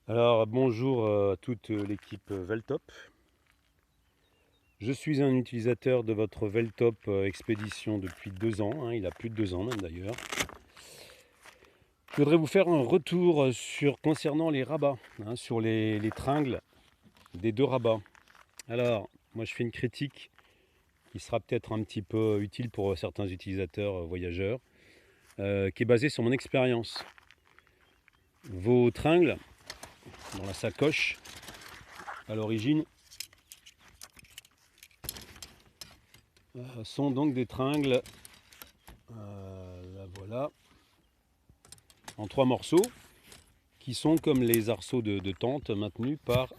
Alors bonjour à toute l'équipe Veltop. Je suis un utilisateur de votre Veltop Expédition depuis 2 ans, il a plus de 2 ans même d'ailleurs. Je voudrais vous faire un retour concernant les rabats, sur les tringles des deux rabats. Alors, moi je fais une critique qui sera peut-être un petit peu utile pour certains utilisateurs voyageurs, qui est basée sur mon expérience. Vos tringles dans la sacoche, à l'origine, sont donc des tringles, là voilà, en 3 morceaux, qui sont comme les arceaux de tente maintenus par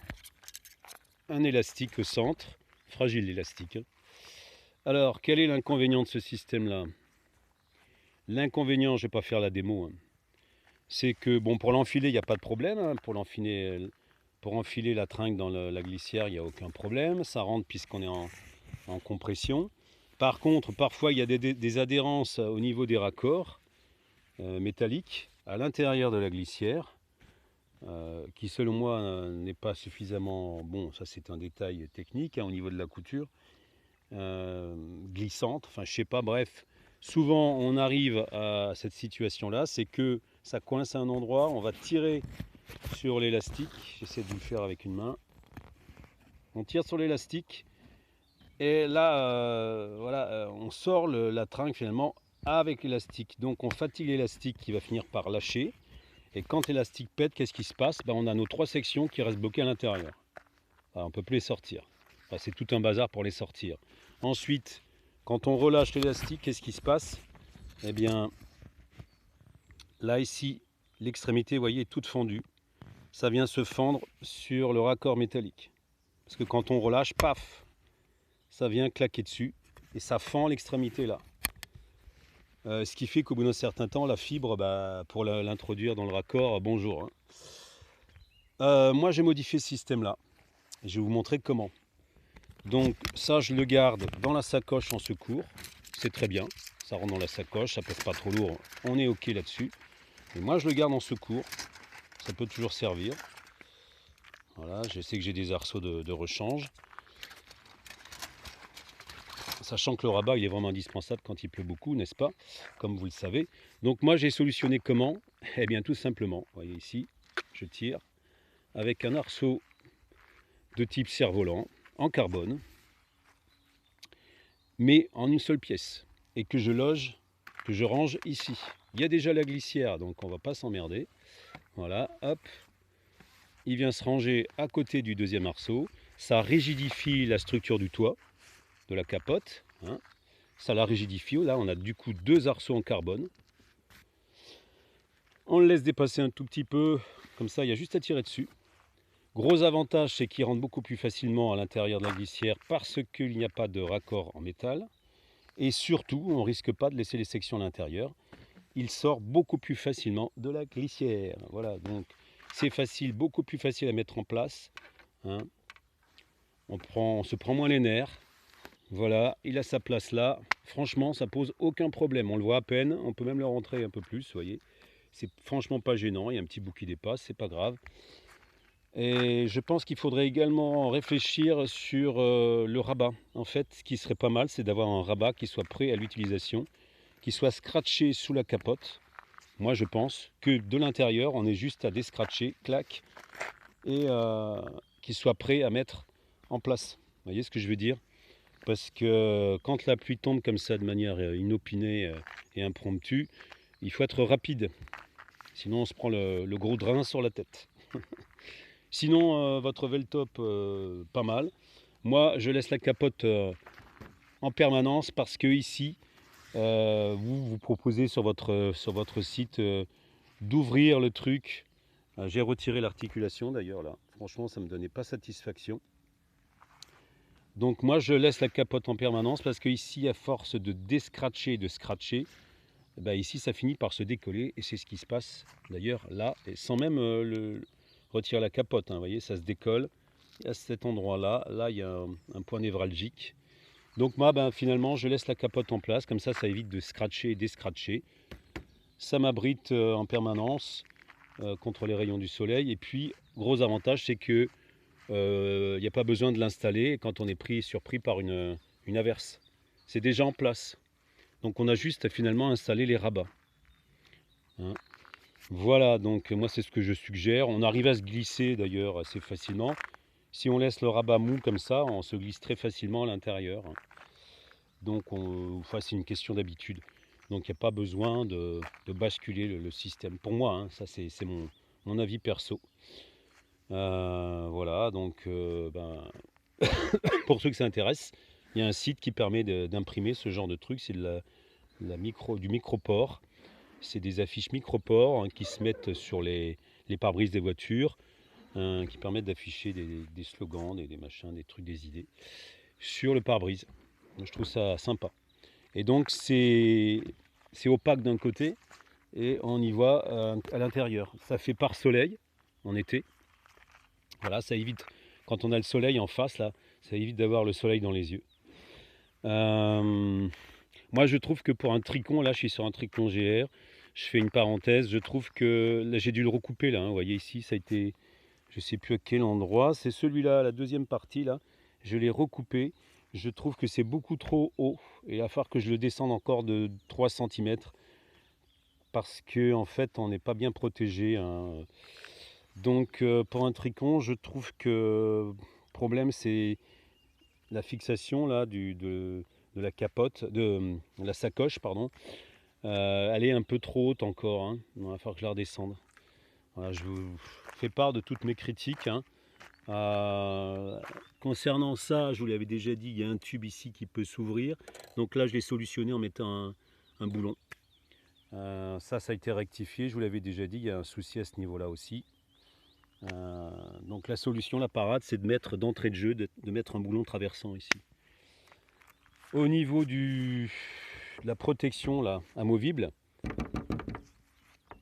un élastique au centre, fragile élastique. Alors, quel est l'inconvénient de ce système-là? L'inconvénient, je ne vais pas faire la démo, c'est que bon, pour l'enfiler, il n'y a pas de problème. Pour enfiler la tringle dans la glissière, il n'y a aucun problème. Ça rentre puisqu'on est en compression. Par contre, parfois, il y a des adhérences au niveau des raccords métalliques à l'intérieur de la glissière. Qui selon moi n'est pas suffisamment bon, ça c'est un détail technique au niveau de la couture, glissante, enfin je sais pas, bref, souvent on arrive à cette situation là, c'est que ça coince à un endroit, on va tirer sur l'élastique, j'essaie de le faire avec une main, on tire sur l'élastique et là voilà, on sort la tringle finalement avec l'élastique, donc on fatigue l'élastique qui va finir par lâcher. Et quand l'élastique pète, qu'est-ce qui se passe? On a nos 3 sections qui restent bloquées à l'intérieur. On ne peut plus les sortir. C'est tout un bazar pour les sortir. Ensuite, quand on relâche l'élastique, qu'est-ce qui se passe? Eh bien, là ici, l'extrémité, vous voyez, est toute fendue. Ça vient se fendre sur le raccord métallique. Parce que quand on relâche, paf, ça vient claquer dessus et ça fend l'extrémité là. Ce qui fait qu'au bout d'un certain temps, la fibre, pour l'introduire dans le raccord, bonjour. Moi, j'ai modifié ce système-là. Je vais vous montrer comment. Donc ça, je le garde dans la sacoche en secours. C'est très bien. Ça rentre dans la sacoche, ça pèse pas trop lourd. On est OK là-dessus. Et moi, je le garde en secours. Ça peut toujours servir. Voilà, je sais que j'ai des arceaux de rechange. Sachant que le rabat, il est vraiment indispensable quand il pleut beaucoup, n'est-ce pas? Comme vous le savez. Donc moi, j'ai solutionné comment? Eh bien, tout simplement. Vous voyez ici, je tire avec un arceau de type cerf-volant en carbone, mais en une seule pièce, et que je range ici. Il y a déjà la glissière, donc on va pas s'emmerder. Voilà, hop, il vient se ranger à côté du deuxième arceau. Ça rigidifie la structure du toit, de la capote. Ça la rigidifie. Là, on a du coup 2 arceaux en carbone. On le laisse dépasser un tout petit peu, comme ça, il y a juste à tirer dessus. Gros avantage, c'est qu'il rentre beaucoup plus facilement à l'intérieur de la glissière parce qu'il n'y a pas de raccord en métal. Et surtout, on ne risque pas de laisser les sections à l'intérieur. Il sort beaucoup plus facilement de la glissière. Voilà, donc c'est facile, beaucoup plus facile à mettre en place. On se prend moins les nerfs. Voilà, il a sa place là. Franchement, ça pose aucun problème. On le voit à peine. On peut même le rentrer un peu plus, vous voyez. C'est franchement pas gênant. Il y a un petit bout qui dépasse, c'est pas grave. Et je pense qu'il faudrait également réfléchir sur le rabat. En fait, ce qui serait pas mal, c'est d'avoir un rabat qui soit prêt à l'utilisation, qui soit scratché sous la capote. Moi, je pense que de l'intérieur, on est juste à descratcher, clac, et qu'il soit prêt à mettre en place. Vous voyez ce que je veux dire? Parce que quand la pluie tombe comme ça de manière inopinée et impromptue, il faut être rapide. Sinon, on se prend le gros drain sur la tête. Sinon, votre Veltop, pas mal. Moi, je laisse la capote en permanence parce que ici, vous proposez sur votre site d'ouvrir le truc. J'ai retiré l'articulation d'ailleurs là. Franchement, ça ne me donnait pas satisfaction. Donc moi, je laisse la capote en permanence parce que ici, à force de descratcher et de scratcher, ici, ça finit par se décoller et c'est ce qui se passe d'ailleurs là, et sans même retirer la capote. Vous voyez, ça se décolle. Et à cet endroit-là, là, il y a un point névralgique. Donc moi, finalement, je laisse la capote en place. Comme ça évite de scratcher et descratcher. Ça m'abrite en permanence. contre les rayons du soleil. Et puis, gros avantage, c'est que il n'y a pas besoin de l'installer quand on est surpris par une averse. C'est déjà en place. Donc on a juste finalement installé les rabats. Hein. Voilà, donc moi c'est ce que je suggère. On arrive à se glisser d'ailleurs assez facilement. Si on laisse le rabat mou comme ça, on se glisse très facilement à l'intérieur. Donc c'est une question d'habitude. Donc il n'y a pas besoin de basculer le système. Pour moi, hein, ça c'est mon avis perso. Voilà, donc pour ceux que ça intéresse, il y a un site qui permet d'imprimer ce genre de truc. C'est du microport. C'est des affiches microport hein, qui se mettent sur les pare-brises des voitures, qui permettent d'afficher des slogans, des machins, des trucs, des idées sur le pare-brise. Je trouve ça sympa. Et donc c'est opaque d'un côté et on y voit à l'intérieur. Ça fait pare-soleil en été. Voilà, ça évite, quand on a le soleil en face, là, ça évite d'avoir le soleil dans les yeux. Moi, je trouve que pour un tricon, là, je suis sur un tricon GR, je fais une parenthèse, je trouve que, là, j'ai dû le recouper, là, hein, vous voyez ici, ça a été, je ne sais plus à quel endroit, c'est celui-là, la deuxième partie, là, je l'ai recoupé, je trouve que c'est beaucoup trop haut, et il va falloir que je le descende encore de 3 cm, parce que, en fait, on n'est pas bien protégé, hein. Donc pour un tricon, je trouve que le problème c'est la fixation là, de la capote, de la sacoche, pardon. Elle est un peu trop haute encore, hein. Il va falloir que je la redescende. Voilà, je vous fais part de toutes mes critiques. Hein. Concernant ça, je vous l'avais déjà dit, il y a un tube ici qui peut s'ouvrir. Donc là, je l'ai solutionné en mettant un boulon. Ça a été rectifié, je vous l'avais déjà dit, il y a un souci à ce niveau-là aussi. Donc la solution, la parade, c'est de mettre d'entrée de jeu, de mettre un boulon traversant ici. Au niveau de la protection là, amovible,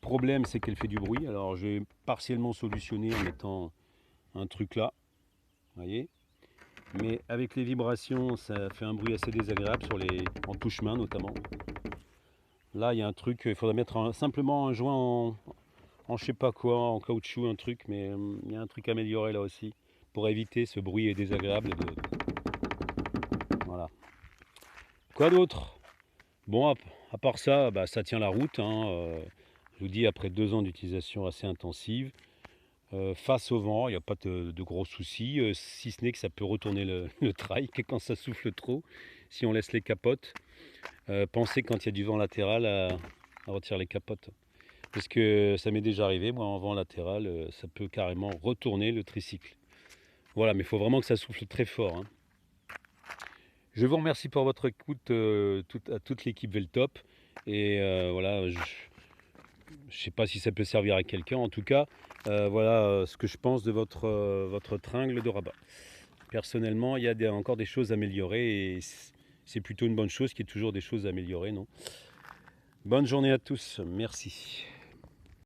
problème c'est qu'elle fait du bruit. Alors j'ai partiellement solutionné en mettant un truc là, voyez. Mais avec les vibrations, ça fait un bruit assez désagréable en touche-main notamment. Là il y a un truc, il faudrait mettre simplement un joint en je sais pas quoi, en caoutchouc, un truc, mais il y a un truc à améliorer là aussi pour éviter ce bruit désagréable. Voilà. Quoi d'autre? Bon, à part ça, bah, ça tient la route. Hein, je vous dis, après 2 ans d'utilisation assez intensive, face au vent, il n'y a pas de gros soucis, si ce n'est que ça peut retourner le trail quand ça souffle trop, si on laisse les capotes. Pensez quand il y a du vent latéral à retirer les capotes. Parce que ça m'est déjà arrivé, moi en vent latéral, ça peut carrément retourner le tricycle. Voilà, mais il faut vraiment que ça souffle très fort. Hein. Je vous remercie pour votre écoute à toute l'équipe Veltop. Et voilà, je ne sais pas si ça peut servir à quelqu'un. En tout cas, voilà ce que je pense de votre tringle de rabat. Personnellement, il y a encore des choses à améliorer et c'est plutôt une bonne chose qu'il y ait toujours des choses à améliorer, non? Bonne journée à tous, merci.